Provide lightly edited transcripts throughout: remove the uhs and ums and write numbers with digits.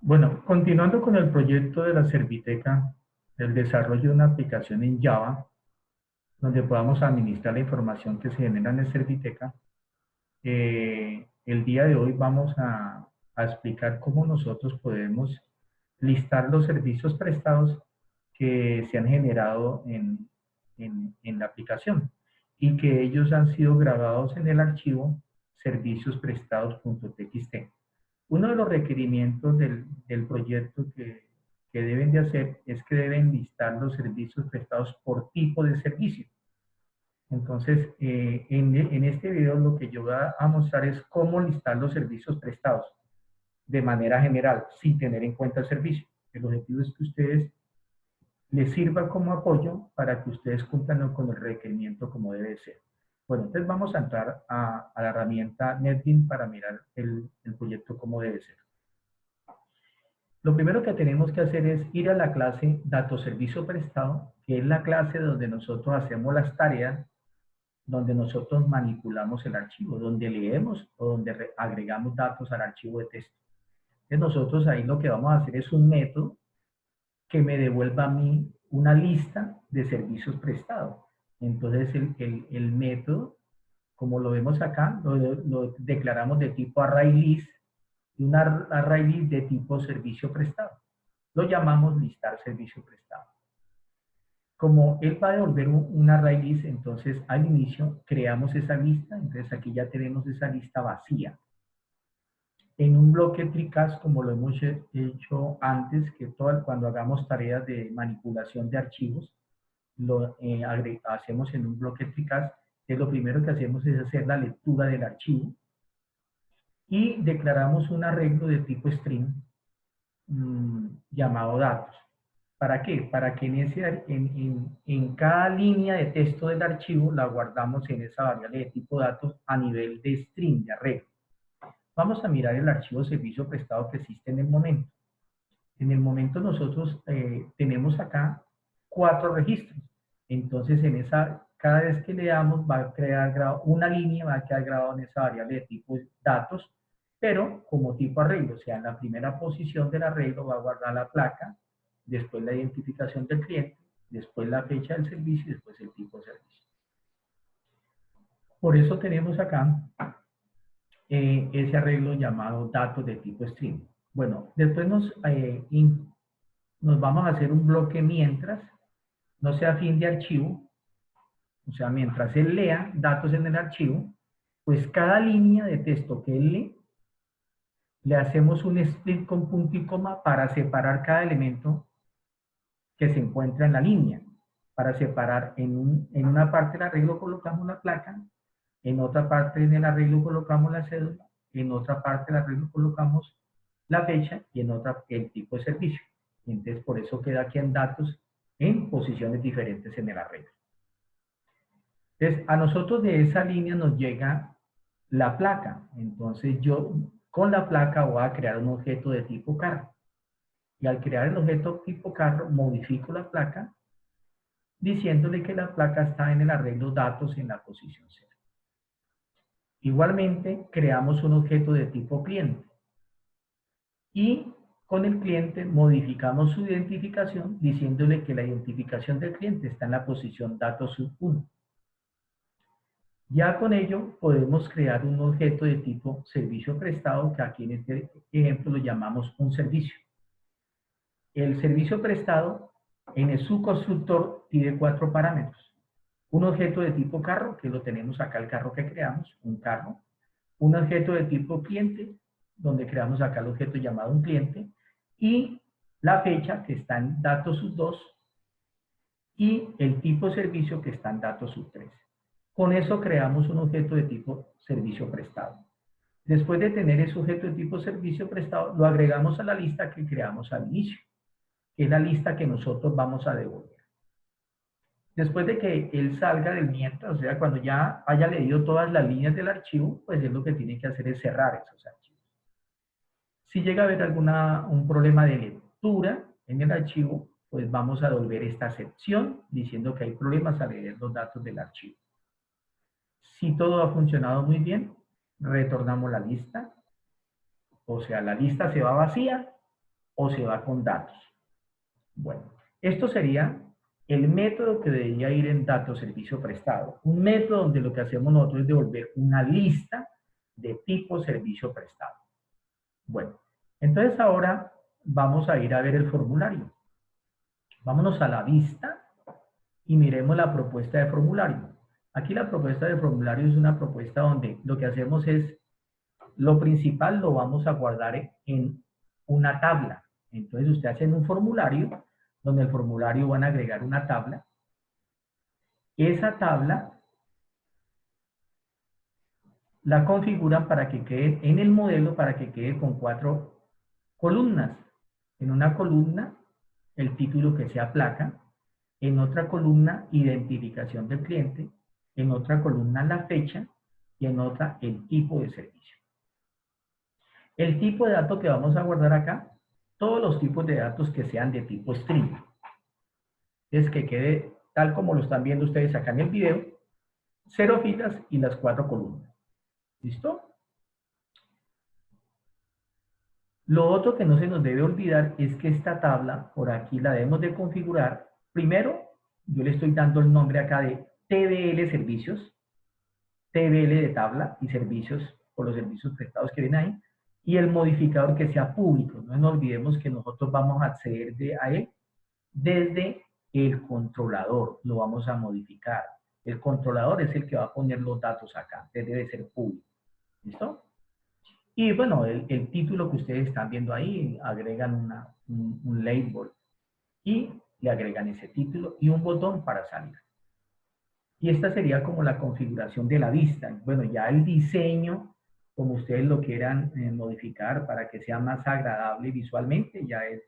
Bueno, continuando con el proyecto de la Serviteca, el desarrollo de una aplicación en Java, donde podamos administrar la información que se genera en la Serviteca, el día de hoy vamos a explicar cómo nosotros podemos listar los servicios prestados que se han generado en la aplicación y que ellos han sido grabados en el archivo serviciosprestados.txt. Uno de los requerimientos del proyecto que deben de hacer es que deben listar los servicios prestados por tipo de servicio. Entonces, en este video lo que yo voy a mostrar es cómo listar los servicios prestados de manera general, sin tener en cuenta el servicio. El objetivo es que ustedes les sirva como apoyo para que ustedes cumplan con el requerimiento como debe ser. Bueno, entonces vamos a entrar a la herramienta NetBeans para mirar el proyecto como debe ser. Lo primero que tenemos que hacer es ir a la clase Datos Servicio Prestado, que es la clase donde nosotros hacemos las tareas, donde nosotros manipulamos el archivo, donde leemos o donde agregamos datos al archivo de texto. Entonces nosotros ahí lo que vamos a hacer es un método que me devuelva a mí una lista de servicios prestados. Entonces el método, como lo vemos acá, lo declaramos de tipo ArrayList y una ArrayList de tipo servicio prestado. Lo llamamos listar servicio prestado. Como él va a devolver un ArrayList, entonces al inicio creamos esa lista, entonces aquí ya tenemos esa lista vacía. En un bloque TreeCast, como lo hemos hecho antes, que cuando hagamos tareas de manipulación de archivos, lo hacemos en un bloque TreeCast, que lo primero que hacemos es hacer la lectura del archivo y declaramos un arreglo de tipo string llamado datos. ¿Para qué? Para que en cada línea de texto del archivo la guardamos en esa variable de tipo datos a nivel de string, de arreglo. Vamos a mirar el archivo servicio prestado que existe en el momento. En el momento nosotros tenemos acá 4 registros. Entonces, cada vez que le damos, va a crear una línea, va a quedar grabado en esa variable de tipo datos, pero como tipo arreglo. O sea, en la primera posición del arreglo va a guardar la placa, después la identificación del cliente, después la fecha del servicio y después el tipo de servicio. Por eso tenemos acá ese arreglo llamado datos de tipo string. Bueno, después nos vamos a hacer un bloque mientras no sea fin de archivo, o sea, mientras él lea datos en el archivo, pues cada línea de texto que él lee, le hacemos un split con punto y coma para separar cada elemento que se encuentra en la línea. Para separar en una parte del arreglo colocamos la placa, en otra parte en el arreglo colocamos la cédula, en otra parte del arreglo colocamos la fecha y en otra el tipo de servicio. Y entonces por eso queda aquí en datos en posiciones diferentes en el arreglo. Entonces a nosotros de esa línea nos llega la placa. Entonces yo con la placa voy a crear un objeto de tipo carro. Y al crear el objeto tipo carro modifico la placa diciéndole que la placa está en el arreglo datos en la posición 0. Igualmente, creamos un objeto de tipo cliente. Y con el cliente modificamos su identificación diciéndole que la identificación del cliente está en la posición datos sub 1. Ya con ello podemos crear un objeto de tipo servicio prestado, que aquí en este ejemplo lo llamamos un servicio. El servicio prestado en el subconstructor tiene 4 parámetros. Un objeto de tipo carro, que lo tenemos acá, el carro que creamos, un carro. Un objeto de tipo cliente, donde creamos acá el objeto llamado un cliente. Y la fecha, que está en datos sub 2. Y el tipo servicio, que está en datos sub 3. Con eso creamos un objeto de tipo servicio prestado. Después de tener ese objeto de tipo servicio prestado, lo agregamos a la lista que creamos al inicio, que es la lista que nosotros vamos a devolver. Después de que él salga del mientras, o sea, cuando ya haya leído todas las líneas del archivo, pues él lo que tiene que hacer es cerrar esos archivos. Si llega a haber un problema de lectura en el archivo, pues vamos a devolver esta sección diciendo que hay problemas al leer los datos del archivo. Si todo ha funcionado muy bien, retornamos la lista, o sea, la lista se va vacía o se va con datos. Bueno, esto sería el método que debería ir en datos servicio prestado. Un método donde lo que hacemos nosotros es devolver una lista de tipo servicio prestado. Bueno, entonces ahora vamos a ir a ver el formulario. Vámonos a la vista y miremos la propuesta de formulario. Aquí la propuesta de formulario es una propuesta donde lo que hacemos es, lo principal lo vamos a guardar en una tabla. Entonces usted hace un formulario, donde el formulario van a agregar una tabla. Esa tabla la configuran para que quede en el modelo, para que quede con 4 columnas. En una columna, el título que sea placa. En otra columna, identificación del cliente. En otra columna, la fecha. Y en otra, el tipo de servicio. El tipo de datos que vamos a guardar acá, todos los tipos de datos que sean de tipo string. Es que quede tal como lo están viendo ustedes acá en el video, 0 filas y las 4 columnas. ¿Listo? Lo otro que no se nos debe olvidar es que esta tabla, por aquí la debemos de configurar. Primero, yo le estoy dando el nombre acá de TBL servicios, TBL de tabla y servicios por los servicios prestados que ven ahí, y el modificador que sea público. No nos olvidemos que nosotros vamos a acceder a él desde el controlador, lo vamos a modificar. El controlador es el que va a poner los datos acá, debe ser público. ¿Listo? Y bueno, el título que ustedes están viendo ahí, agregan un label y le agregan ese título y un botón para salir. Y esta sería como la configuración de la vista. Bueno, ya el diseño, como ustedes lo quieran modificar para que sea más agradable visualmente, ya es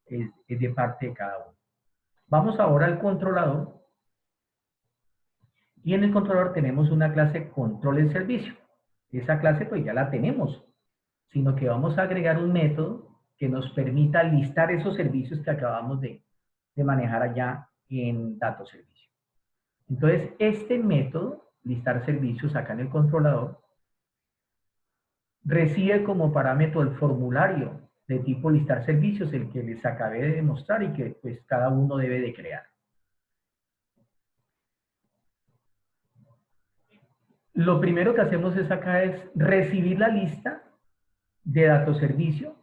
de parte de cada uno. Vamos ahora al controlador. Y en el controlador tenemos una clase control de servicio. Esa clase pues ya la tenemos, sino que vamos a agregar un método que nos permita listar esos servicios que acabamos de manejar allá en datos servicio. Entonces, este método, listar servicios acá en el controlador, recibe como parámetro el formulario de tipo listar servicios, el que les acabé de demostrar y que pues cada uno debe de crear. Lo primero que hacemos es acá es recibir la lista de datos servicio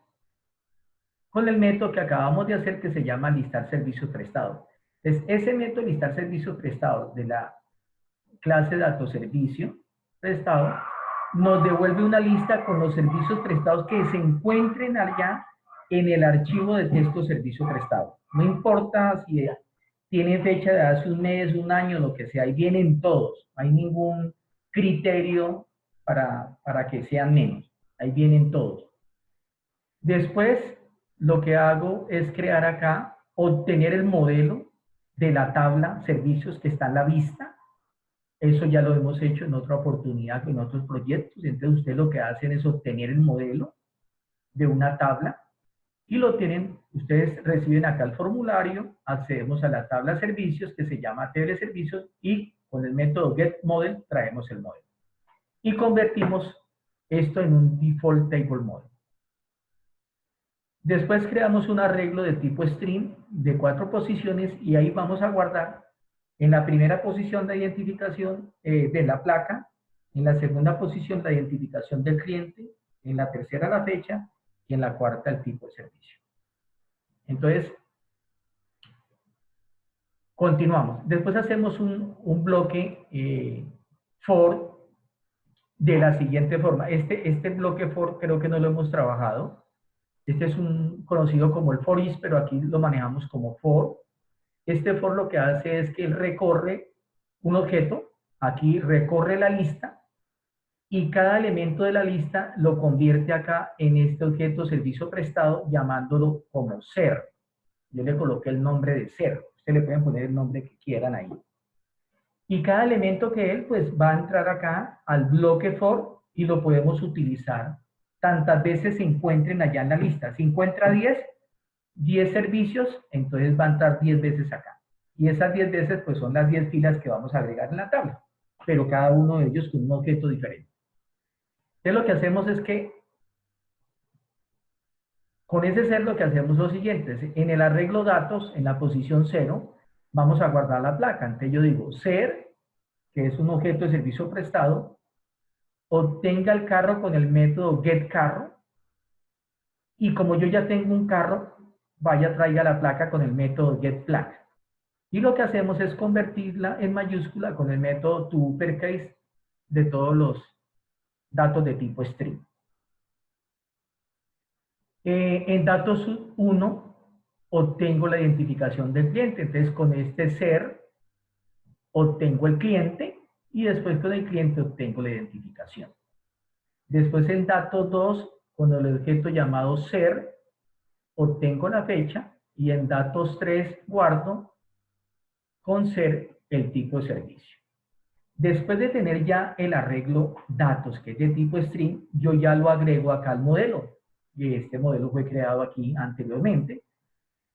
con el método que acabamos de hacer que se llama listar servicios prestados. Entonces, ese método listar servicios prestados de la clase datos servicio prestado nos devuelve una lista con los servicios prestados que se encuentren allá en el archivo de texto servicio prestado. No importa si tiene fecha de hace un mes, un año, lo que sea, ahí vienen todos. No hay ningún criterio para que sean menos. Ahí vienen todos. Después, lo que hago es crear acá, obtener el modelo de la tabla servicios que está en la vista. Eso ya lo hemos hecho en otra oportunidad, en otros proyectos. Entonces, ustedes lo que hacen es obtener el modelo de una tabla y lo tienen, ustedes reciben acá el formulario, accedemos a la tabla servicios que se llama table servicios y con el método getModel traemos el modelo. Y convertimos esto en un default table model. Después creamos un arreglo de tipo string de 4 posiciones y ahí vamos a guardar en la primera posición la identificación de la placa, en la segunda posición la identificación del cliente, en la tercera la fecha y en la cuarta el tipo de servicio. Entonces, continuamos. Después hacemos un bloque for de la siguiente forma. Este bloque for creo que no lo hemos trabajado. Este es conocido como el for is, pero aquí lo manejamos como for. Este for lo que hace es que él recorre un objeto, aquí recorre la lista, y cada elemento de la lista lo convierte acá en este objeto servicio prestado, llamándolo como ser. Yo le coloqué el nombre de ser. Ustedes le pueden poner el nombre que quieran ahí. Y cada elemento que él, pues va a entrar acá al bloque for y lo podemos utilizar tantas veces se encuentren allá en la lista. Si encuentra 10 servicios, entonces va a entrar 10 veces acá. Y esas 10 veces, pues son las 10 filas que vamos a agregar en la tabla, pero cada uno de ellos con un objeto diferente. Entonces lo que hacemos es que Con ese ser lo que hacemos es lo siguiente. En el arreglo datos, en la posición 0, vamos a guardar la placa. Entonces yo digo ser, que es un objeto de servicio prestado, obtenga el carro con el método getCarro, y como yo ya tengo un carro, vaya traiga la placa con el método getPlaca. Y lo que hacemos es convertirla en mayúscula con el método toUpperCase de todos los datos de tipo string. En datos 1 obtengo la identificación del cliente. Entonces con este ser obtengo el cliente y después con el cliente obtengo la identificación. Después en datos 2, con el objeto llamado ser, obtengo la fecha y en datos 3 guardo con ser el tipo de servicio. Después de tener ya el arreglo datos, que es de tipo string, yo ya lo agrego acá al modelo. Y este modelo fue creado aquí anteriormente.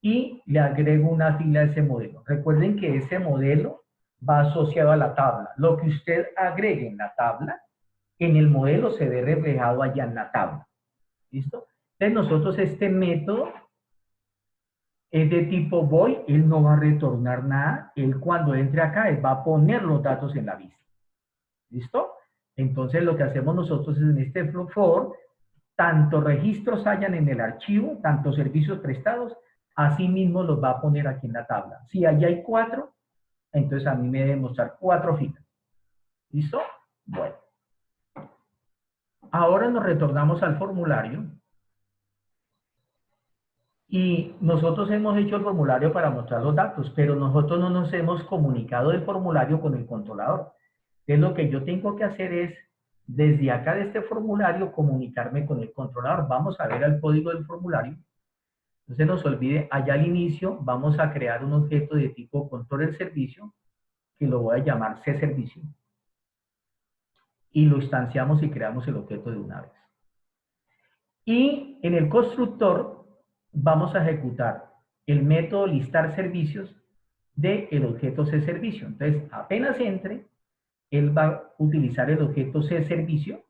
Y le agrego una fila a ese modelo. Recuerden que ese modelo va asociado a la tabla. Lo que usted agregue en la tabla, en el modelo se ve reflejado allá en la tabla. ¿Listo? Entonces nosotros este método es de tipo void, él no va a retornar nada, él cuando entre acá, él va a poner los datos en la vista. ¿Listo? Entonces lo que hacemos nosotros es en este for, tanto registros hayan en el archivo, tanto servicios prestados, así mismo los va a poner aquí en la tabla. Si allí hay 4, entonces a mí me debe mostrar 4 filas. ¿Listo? Bueno. Ahora nos retornamos al formulario. Y nosotros hemos hecho el formulario para mostrar los datos, pero nosotros no nos hemos comunicado del formulario con el controlador. Entonces lo que yo tengo que hacer es, desde acá de este formulario, comunicarme con el controlador. Vamos a ver el código del formulario. No se nos olvide, allá al inicio vamos a crear un objeto de tipo control servicio, que lo voy a llamar cServicio. Y lo instanciamos y creamos el objeto de una vez. Y en el constructor vamos a ejecutar el método listar servicios del objeto cServicio. Entonces, apenas entre, él va a utilizar el objeto cServicio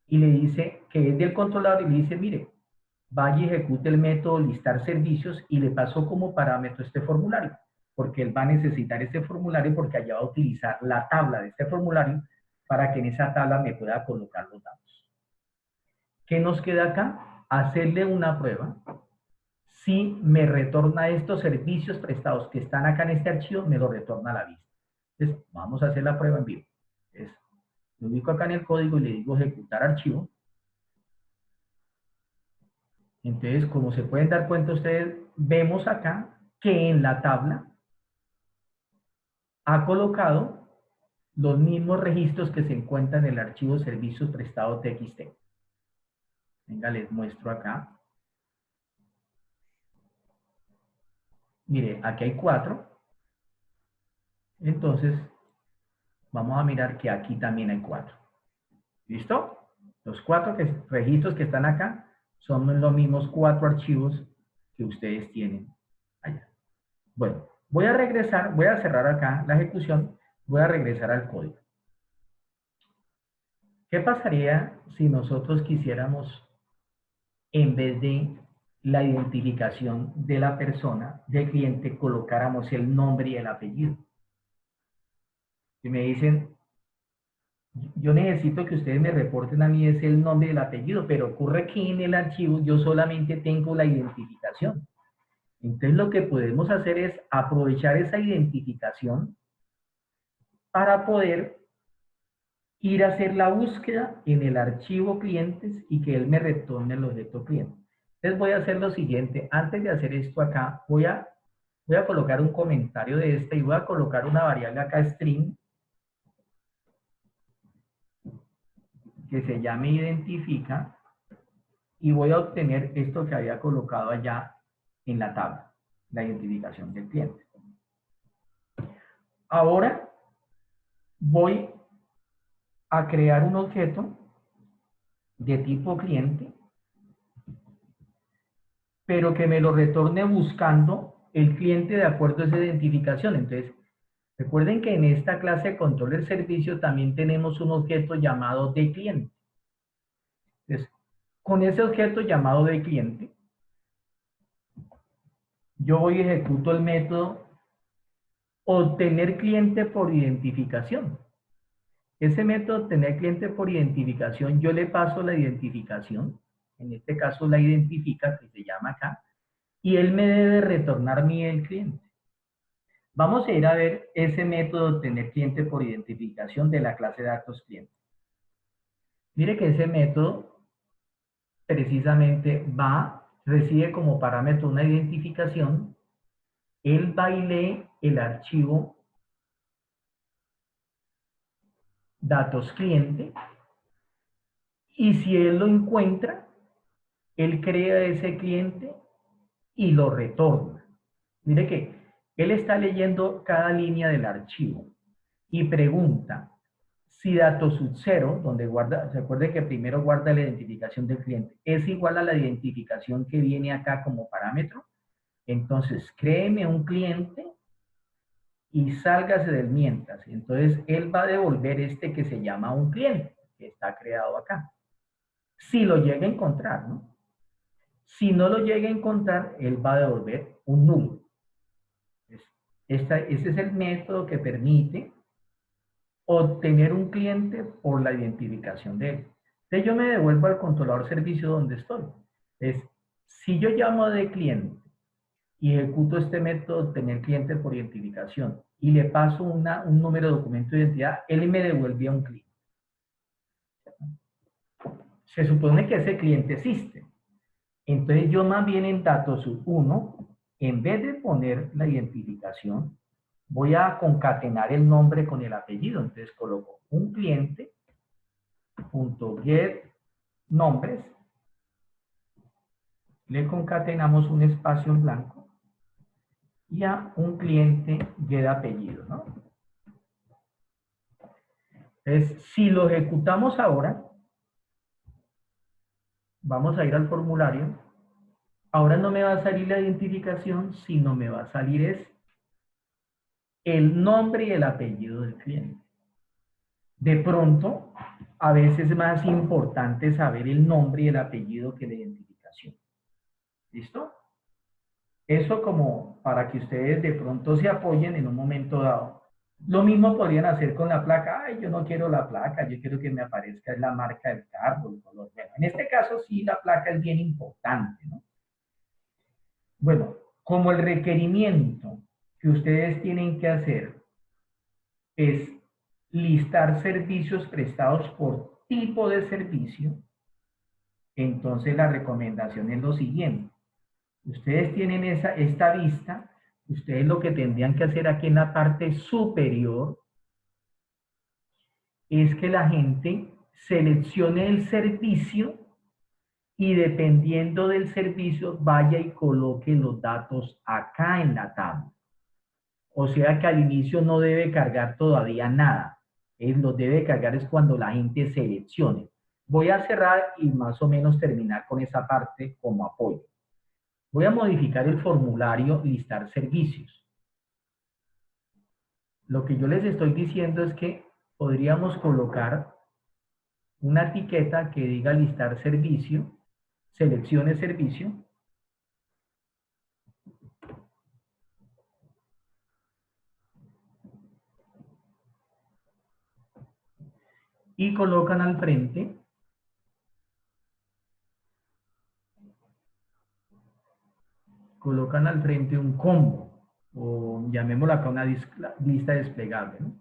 y le dice que es del controlador y le dice, mire, vaya y ejecute el método listar servicios y le pasó como parámetro este formulario, porque él va a necesitar este formulario porque allá va a utilizar la tabla de este formulario para que en esa tabla me pueda colocar los datos. ¿Qué nos queda acá? Hacerle una prueba. Si me retorna estos servicios prestados que están acá en este archivo, me lo retorna a la vista. Entonces, vamos a hacer la prueba en vivo. Entonces, me ubico acá en el código y le digo ejecutar archivo. Entonces, como se pueden dar cuenta ustedes, vemos acá que en la tabla ha colocado los mismos registros que se encuentran en el archivo servicios prestados TXT. Venga, les muestro acá. Mire, aquí hay 4. Entonces, vamos a mirar que aquí también hay 4. ¿Listo? Los 4 registros que están acá son los mismos 4 archivos que ustedes tienen allá. Bueno, voy a regresar, voy a cerrar acá la ejecución, voy a regresar al código. ¿Qué pasaría si nosotros quisiéramos, en vez de la identificación de la persona, del cliente, colocáramos el nombre y el apellido? Y me dicen, yo necesito que ustedes me reporten a mí es el nombre y el apellido, pero ocurre que en el archivo yo solamente tengo la identificación. Entonces lo que podemos hacer es aprovechar esa identificación para poder ir a hacer la búsqueda en el archivo clientes y que él me retorne el objeto cliente. Entonces voy a hacer lo siguiente, antes de hacer esto acá, voy a colocar un comentario de este y voy a colocar una variable acá string que se llame identifica y voy a obtener esto que había colocado allá en la tabla, la identificación del cliente. Ahora voy a crear un objeto de tipo cliente, pero que me lo retorne buscando el cliente de acuerdo a esa identificación. Entonces, recuerden que en esta clase de control del servicio también tenemos un objeto llamado de cliente. Entonces, con ese objeto llamado de cliente, yo voy y ejecuto el método obtener cliente por identificación. Ese método obtener cliente por identificación, yo le paso la identificación, en este caso la identifica, que se llama acá, y él me debe retornar mi el cliente. Vamos a ir a ver ese método de obtener cliente por identificación de la clase de datos cliente. Mire que ese método precisamente recibe como parámetro una identificación, él va y lee el archivo datos cliente, y si él lo encuentra, él crea ese cliente y lo retorna. Mire que él está leyendo cada línea del archivo y pregunta si datos sub 0, donde guarda, se acuerde que primero guarda la identificación del cliente, es igual a la identificación que viene acá como parámetro. Entonces, créeme un cliente y sálgase del mientras. Entonces, él va a devolver este que se llama un cliente, que está creado acá. Si lo llega a encontrar, ¿no? Si no lo llega a encontrar, él va a devolver un nulo. Ese es el método que permite obtener un cliente por la identificación de él. Entonces yo me devuelvo al controlador servicio donde estoy. Si yo llamo de cliente y ejecuto este método de obtener cliente por identificación y le paso un número de documento de identidad, él me devuelve un cliente. Se supone que ese cliente existe. Entonces yo más bien en datos 1, en vez de poner la identificación, voy a concatenar el nombre con el apellido. Entonces coloco un cliente, .get nombres, le concatenamos un espacio en blanco y a un cliente get apellido, ¿no? Entonces, si lo ejecutamos ahora, vamos a ir al formulario. Ahora no me va a salir la identificación, sino me va a salir es el nombre y el apellido del cliente. De pronto, a veces es más importante saber el nombre y el apellido que la identificación. ¿Listo? Eso como para que ustedes de pronto se apoyen en un momento dado. Lo mismo podrían hacer con la placa. Ay, yo no quiero la placa, yo quiero que me aparezca la marca del carro, el color. Bueno, en este caso sí la placa es bien importante, ¿no? Bueno, como el requerimiento que ustedes tienen que hacer es listar servicios prestados por tipo de servicio, entonces la recomendación es lo siguiente. Ustedes tienen esta vista, ustedes lo que tendrían que hacer aquí en la parte superior es que la gente seleccione el servicio y dependiendo del servicio vaya y coloque los datos acá en la tabla. O sea que al inicio no debe cargar todavía nada. Lo debe cargar es cuando la gente seleccione. Voy a cerrar y más o menos terminar con esa parte como apoyo. Voy a modificar el formulario listar servicios. Lo que yo les estoy diciendo es que podríamos colocar una etiqueta que diga listar servicio, seleccione servicio, y colocan al frente un combo, o llamémoslo acá una lista desplegable, ¿no?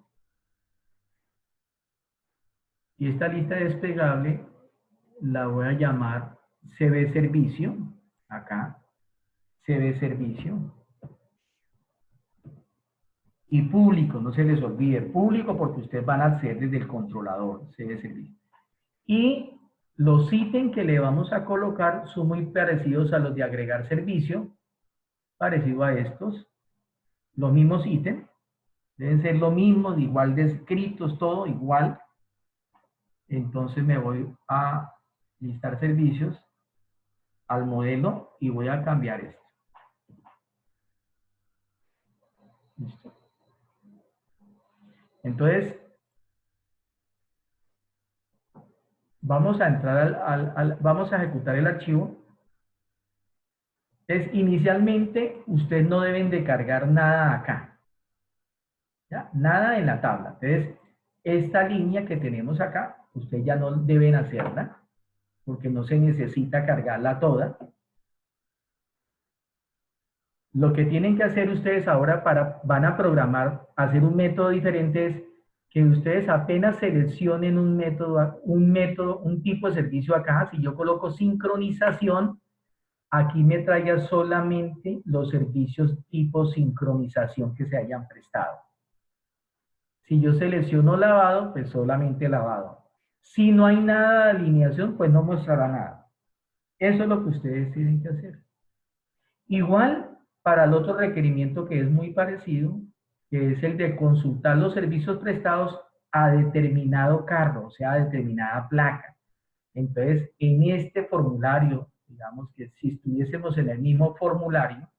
Y esta lista desplegable la voy a llamar CV servicio, acá, CV servicio, y público, no se les olvide, público porque ustedes van a acceder desde el controlador, CV servicio. Y los ítems que le vamos a colocar son muy parecidos a los de agregar servicio, parecido a estos, los mismos ítems, deben ser los mismos, igual descritos, todo igual. Entonces me voy a listar servicios, al modelo y voy a cambiar esto. ¿Listo? Entonces, vamos a entrar vamos a ejecutar el archivo. Entonces, inicialmente, ustedes no deben de cargar nada acá, ¿ya? Nada en la tabla. Entonces, esta línea que tenemos acá, ustedes ya no deben hacerla, porque no se necesita cargarla toda. Lo que tienen que hacer ustedes ahora van a programar, hacer un método diferente es que ustedes apenas seleccionen un tipo de servicio acá, si yo coloco sincronización, aquí me traiga solamente los servicios tipo sincronización que se hayan prestado. Si yo selecciono lavado, pues solamente lavado. Si no hay nada de alineación, pues no mostrará nada. Eso es lo que ustedes tienen que hacer. Igual para el otro requerimiento que es muy parecido, que es el de consultar los servicios prestados a determinado carro, o sea, a determinada placa. Entonces, en este formulario, digamos que si estuviésemos en el mismo formulario,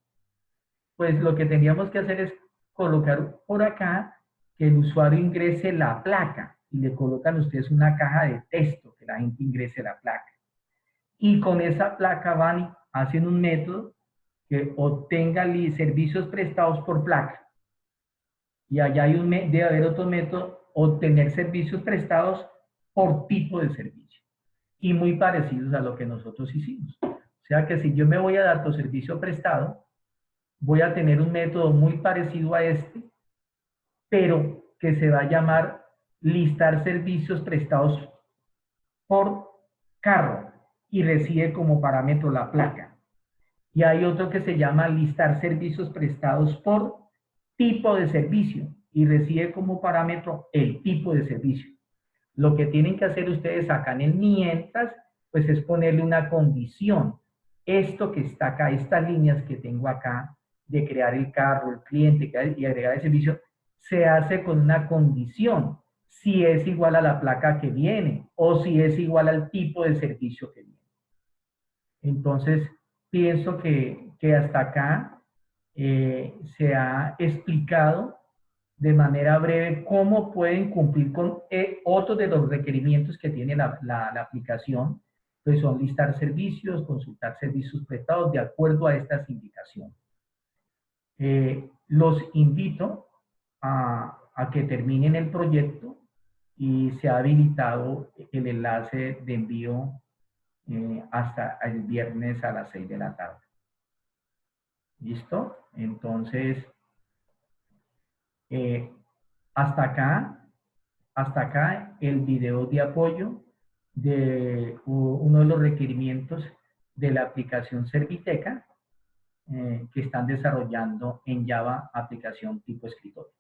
pues lo que tendríamos que hacer es colocar por acá que el usuario ingrese la placa y le colocan ustedes una caja de texto que la gente ingrese la placa. Y con esa placa van y hacen un método que obtenga servicios prestados por placa. Y allá debe haber otro método, obtener servicios prestados por tipo de servicio. Y muy parecidos a lo que nosotros hicimos. O sea que si yo me voy a dar tu servicio prestado, voy a tener un método muy parecido a este, pero que se va a llamar listar servicios prestados por carro y recibe como parámetro la placa. Y hay otro que se llama listar servicios prestados por tipo de servicio y recibe como parámetro el tipo de servicio. Lo que tienen que hacer ustedes acá en el mientras, pues es ponerle una condición. Esto que está acá, estas líneas que tengo acá, de crear el carro, el cliente y agregar el servicio, se hace con una condición. Si es igual a la placa que viene o si es igual al tipo de servicio que viene. Entonces, pienso que hasta acá se ha explicado de manera breve cómo pueden cumplir con otros de los requerimientos que tiene la aplicación, que son listar servicios, consultar servicios prestados de acuerdo a estas indicaciones. Los invito a que terminen el proyecto y se ha habilitado el enlace de envío hasta el viernes a las 6 de la tarde. ¿Listo? Entonces, hasta acá el video de apoyo de uno de los requerimientos de la aplicación Serviteca que están desarrollando en Java aplicación tipo escritorio.